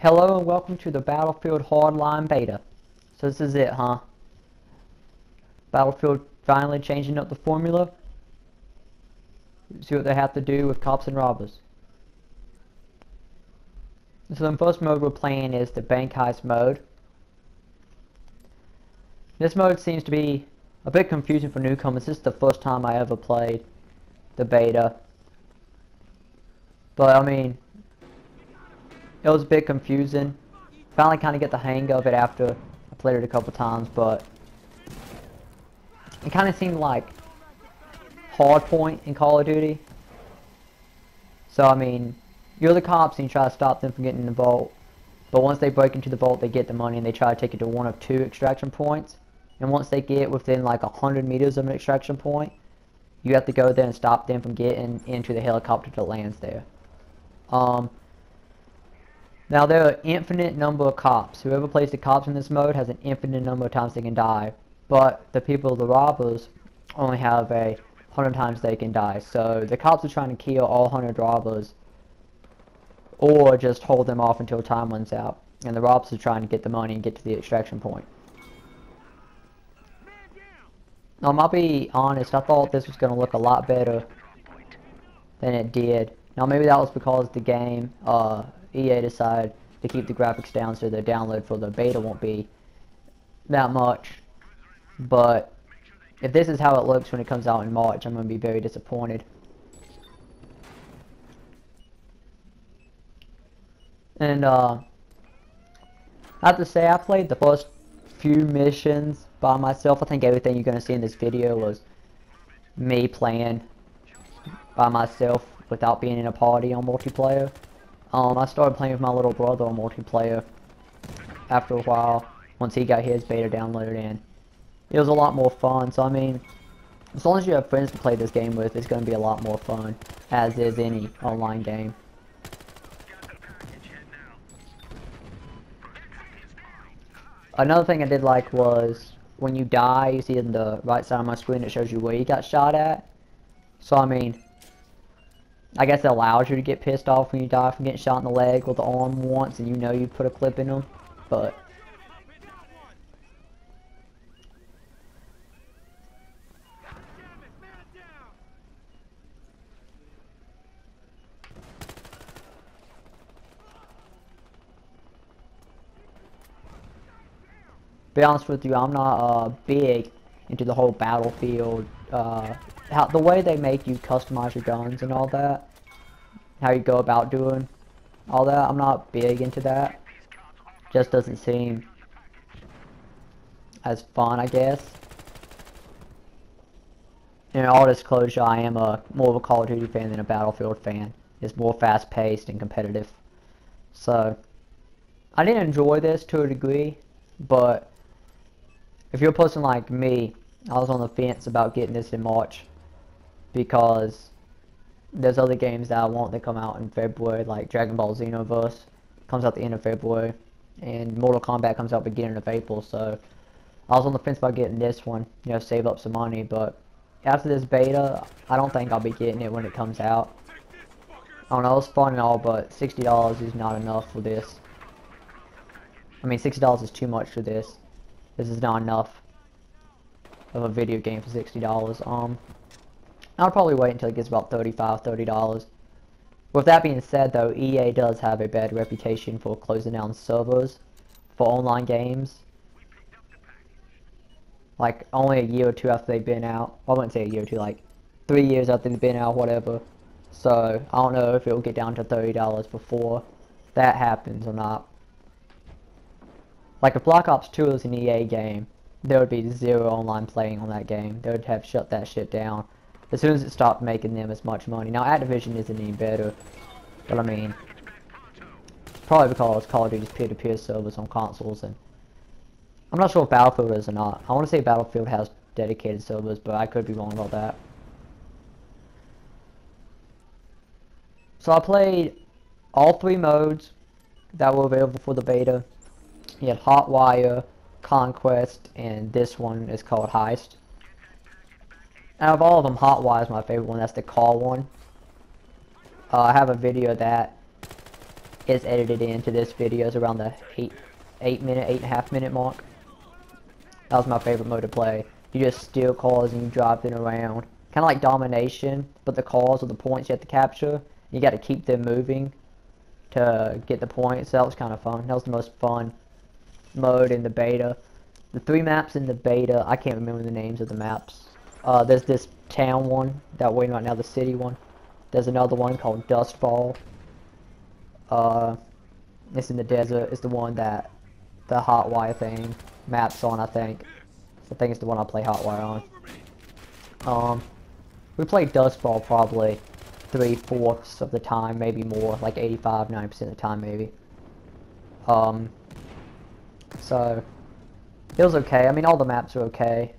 Hello and welcome to the Battlefield Hardline Beta. So this is it, huh? Battlefield finally changing up the formula. See what they have to do with cops and robbers. So the first mode we're playing is the bank heist mode. This mode seems to be a bit confusing for newcomers. This is the first time I ever played the beta. But I mean, it was a bit confusing. Finally kind of get the hang of it after I played it a couple times, but it kind of seemed like hardpoint in Call of Duty. So I mean, you're the cops and you try to stop them from getting in the vault, but once they break into the vault they get the money and they try to take it to one of two extraction points, and once they get within like 100 meters of an extraction point, you have to go there and stop them from getting into the helicopter that lands there. Now there are an infinite number of cops. Whoever plays the cops in this mode has an infinite number of times they can die, but the robbers, only have 100 times they can die. So the cops are trying to kill all 100 robbers, or just hold them off until time runs out, and the robbers are trying to get the money and get to the extraction point. I'll be honest, I thought this was going to look a lot better than it did. Now maybe that was because the game, EA decided to keep the graphics down so the download for the beta won't be that much. But if this is how it looks when it comes out in March, I'm going to be very disappointed. And I have to say, I played the first few missions by myself. I think everything you're going to see in this video was me playing by myself without being in a party on multiplayer. I started playing with my little brother on multiplayer after a while, once he got his beta downloaded in. It was a lot more fun, so I mean, as long as you have friends to play this game with, it's going to be a lot more fun, as is any online game. Another thing I did like was, when you die, you see in the right side of my screen, it shows you where you got shot at. So I mean, I guess it allows you to get pissed off when you die from getting shot in the leg or the arm once and you know you put a clip in them, but be honest with you, I'm not big into the whole Battlefield, the way they make you customize your guns and all that, how you go about doing all that. I'm not big into that. Just doesn't seem as fun, I guess. In all disclosure, I am more of a Call of Duty fan than a Battlefield fan. It's more fast-paced and competitive. So I did enjoy this to a degree, but if you're a person like me, I was on the fence about getting this in March, because there's other games that I want that come out in February, like Dragon Ball Xenoverse comes out the end of February, and Mortal Kombat comes out beginning of April, so I was on the fence about getting this one, you know, save up some money, but after this beta, I don't think I'll be getting it when it comes out. I don't know, it's fun and all, but $60 is not enough for this. I mean, $60 is too much for this. This is not enough of a video game for $60. I'll probably wait until it gets about $30. With that being said though, EA does have a bad reputation for closing down servers for online games. Like, only a year or two after they've been out. I wouldn't say a year or two, like 3 years after they've been out, whatever. So, I don't know if it'll get down to $30 before that happens or not. Like, if Black Ops 2 was an EA game, there would be zero online playing on that game. They would have shut that shit down as soon as it stopped making them as much money. Now, Activision isn't any better, but I mean, probably because Call of Duty's peer-to-peer servers on consoles, and I'm not sure if Battlefield is or not. I want to say Battlefield has dedicated servers, but I could be wrong about that. So I played all 3 modes that were available for the beta. You had Hotwire, Conquest, and this one is called Heist. Out of all of them, Hotwire is my favorite one. That's the car one. I have a video of that is edited into this video is around the 8.5 minute mark. That was my favorite mode to play. You just steal cars and you drive them around. Kind of like domination, but the cars are the points you have to capture. You got to keep them moving to get the points. So that was kind of fun. That was the most fun mode in the beta. The 3 maps in the beta, I can't remember the names of the maps. There's this town one that we're in right now, the city one. There's another one called Dustfall. It's in the desert. It's the one that the Hotwire thing maps on, I think. I think it's the one I play Hotwire on. We played Dustfall probably 3/4 of the time, maybe more, like 85–90% of the time, maybe. So it was okay. I mean, all the maps are okay.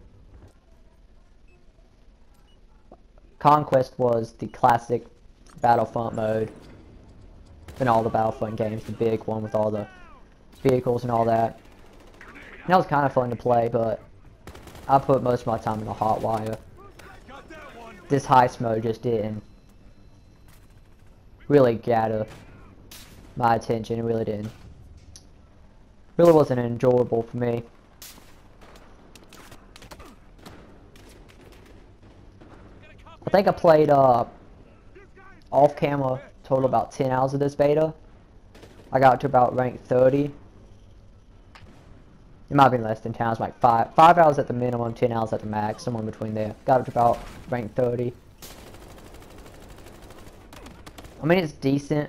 Conquest was the classic Battlefront mode in all the Battlefront games, the big one with all the vehicles and all that. And that was kind of fun to play, but I put most of my time in the Hotwire. This heist mode just didn't really gather my attention. It really didn't. Really wasn't enjoyable for me. I think I played off camera total about 10 hours of this beta. I got to about rank 30. It might have been less than 10 hours, like 5 hours at the minimum, 10 hours at the max, somewhere in between there. Got up to about rank 30. I mean, it's decent.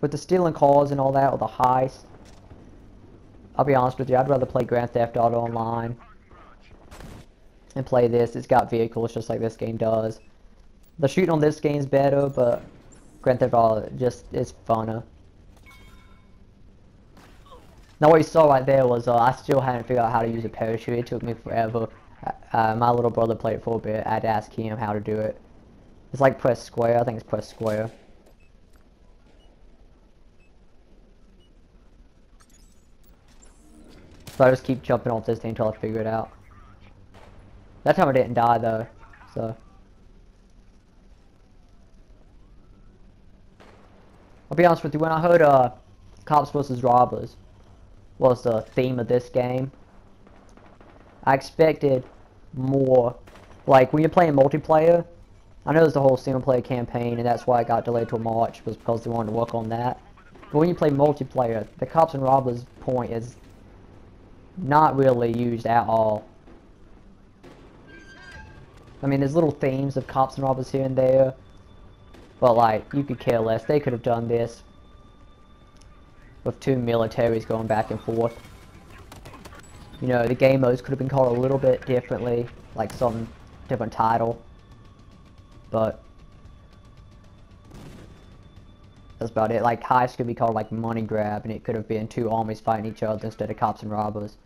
With the stealing cars and all that, or the heist, I'll be honest with you, I'd rather play Grand Theft Auto Online and play this. It's got vehicles just like this game does. The shooting on this game's better, but Grand Theft Auto just is funner. Now what you saw right there was I still hadn't figured out how to use a parachute. It took me forever. My little brother played it for a bit. I had to ask him how to do it. It's like press square. I think it's press square. So I just keep jumping off this thing until I figure it out. That time I didn't die though, so. I'll be honest with you, when I heard Cops vs. Robbers was the theme of this game, I expected more. Like, when you're playing multiplayer, I know there's the whole single player campaign, and that's why it got delayed till March, was because they wanted to work on that. But when you play multiplayer, the Cops and Robbers point is not really used at all. I mean, there's little themes of Cops and Robbers here and there, but like, you could care less. They could have done this with 2 militaries going back and forth. You know, the game modes could have been called a little bit differently, like some different title, but that's about it. Like, heist could be called like Money Grab, and it could have been 2 armies fighting each other instead of Cops and Robbers.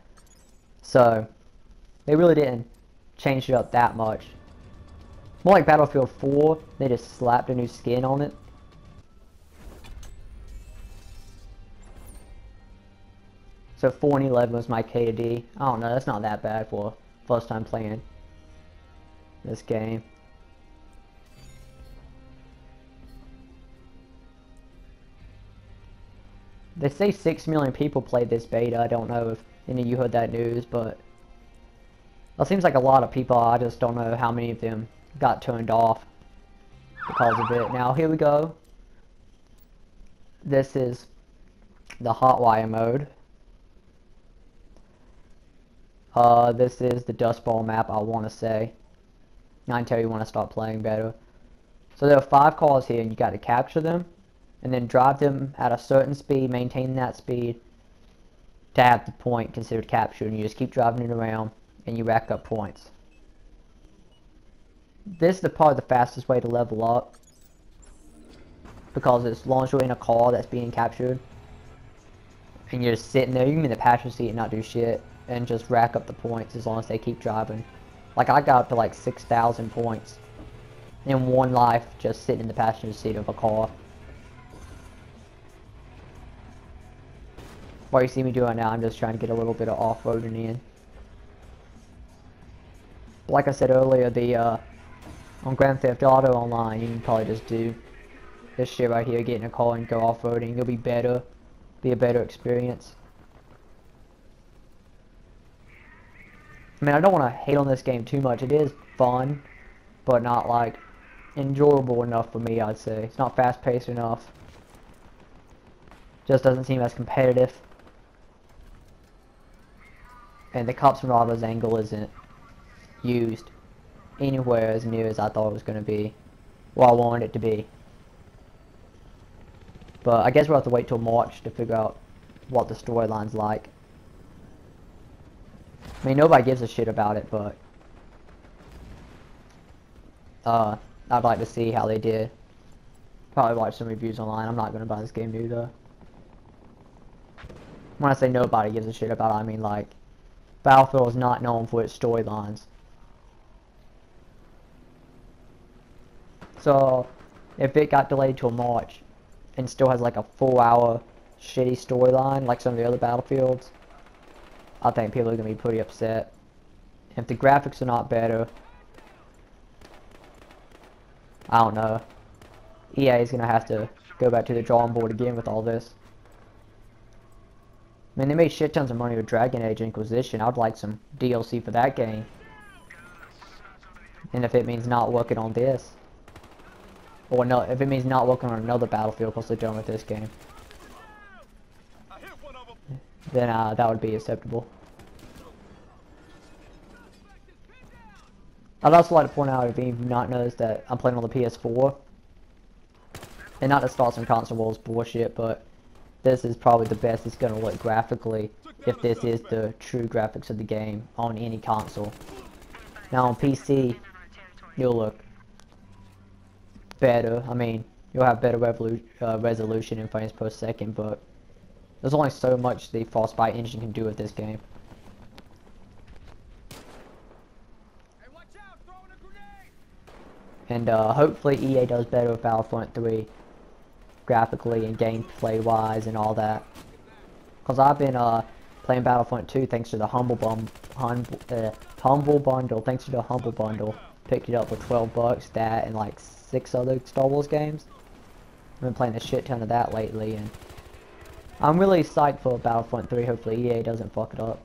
So they really didn't change it up that much. More like Battlefield 4, they just slapped a new skin on it. So 4 and 11 was my KD. I don't know, that's not that bad for first time playing this game. They say 6 million people played this beta. I don't know if any of you heard that news, but that seems like a lot of people. I just don't know how many of them got turned off because of it. Now here we go. This is the Hotwire mode. This is the Dustfall map, I want to say. Not until you want to start playing better. So there are 5 cars here, and you got to capture them, and then drive them at a certain speed, maintain that speed to have the point considered captured, and you just keep driving it around, and you rack up points. This is probably the fastest way to level up, because as long as you're in a car that's being captured, and you're just sitting there, you can be in the passenger seat and not do shit, and just rack up the points as long as they keep driving. Like, I got up to like 6,000 points in one life just sitting in the passenger seat of a car. What you see me doing now, I'm just trying to get a little bit of off-roading in. Like I said earlier, on Grand Theft Auto Online, you can probably just do this shit right here, get in a car and go off-roading. It'll be better, be a better experience. I mean, I don't want to hate on this game too much. It is fun, but not like enjoyable enough for me, I'd say. It's not fast-paced enough. Just doesn't seem as competitive. And the cops and robbers angle isn't used anywhere as near as I thought it was going to be. Well, I wanted it to be. But I guess we'll have to wait till March to figure out what the storyline's like. I mean, nobody gives a shit about it, but I'd like to see how they did. Probably watch some reviews online. I'm not going to buy this game new, though. When I say nobody gives a shit about it, I mean, like, Battlefield is not known for its storylines. So, if it got delayed till March, and still has like a 4-hour shitty storyline, like some of the other Battlefields, I think people are going to be pretty upset. If the graphics are not better, I don't know. EA is going to have to go back to the drawing board again with all this. I mean, they made shit tons of money with Dragon Age Inquisition. I'd like some DLC for that game. And if it means not working on this, or no, if it means not working on another Battlefield because they're done with this game, then that would be acceptable. I'd also like to point out, if you've not noticed, that I'm playing on the PS4. And not to start some console wars bullshit, but this is probably the best it's going to look graphically, if this is the true graphics of the game on any console. Now on PC, you'll look better. I mean, you'll have better resolution in frames per second, but there's only so much the Frostbite engine can do with this game. And hopefully EA does better with Battlefront 3 graphically and gameplay wise and all that. Because I've been playing Battlefront 2 thanks to the Humble Bundle. Thanks to the Humble Bundle. Picked it up for $12, that and like 6 other Star Wars games. I've been playing a shit ton of that lately, and I'm really psyched for Battlefront 3. Hopefully EA doesn't fuck it up.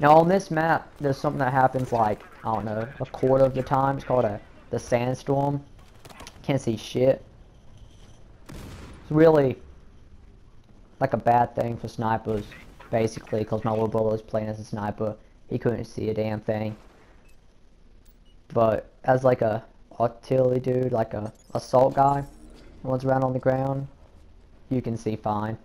Now on this map, there's something that happens like, I don't know, a quarter of the time. It's called the sandstorm. Can't see shit. It's really like a bad thing for snipers, basically, because my little brother was playing as a sniper. He couldn't see a damn thing. But as like a artillery dude, like a assault guy, runs around on the ground, you can see fine.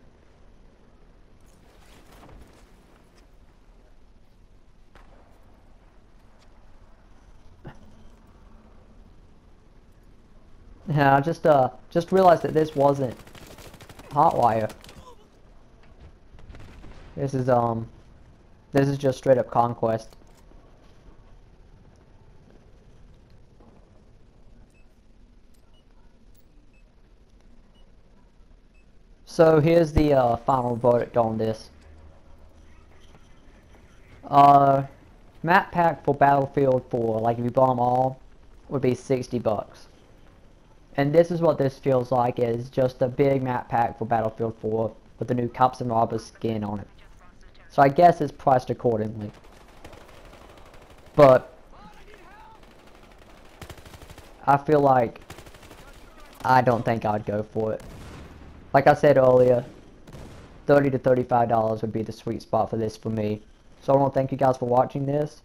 Yeah, I just realized that this wasn't Hotwire. This is just straight up Conquest. So here's the final verdict on this. Map pack for Battlefield 4, like if you buy them all, would be $60. And this is what this feels like, is just a big map pack for Battlefield 4 with the new Cops and Robbers skin on it. So I guess it's priced accordingly. But I feel like I don't think I'd go for it. Like I said earlier, $30 to $35 would be the sweet spot for this for me. So I want to thank you guys for watching this.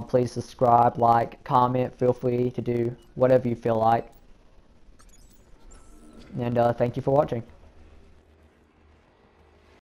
Please subscribe, like, comment, feel free to do whatever you feel like. And thank you for watching.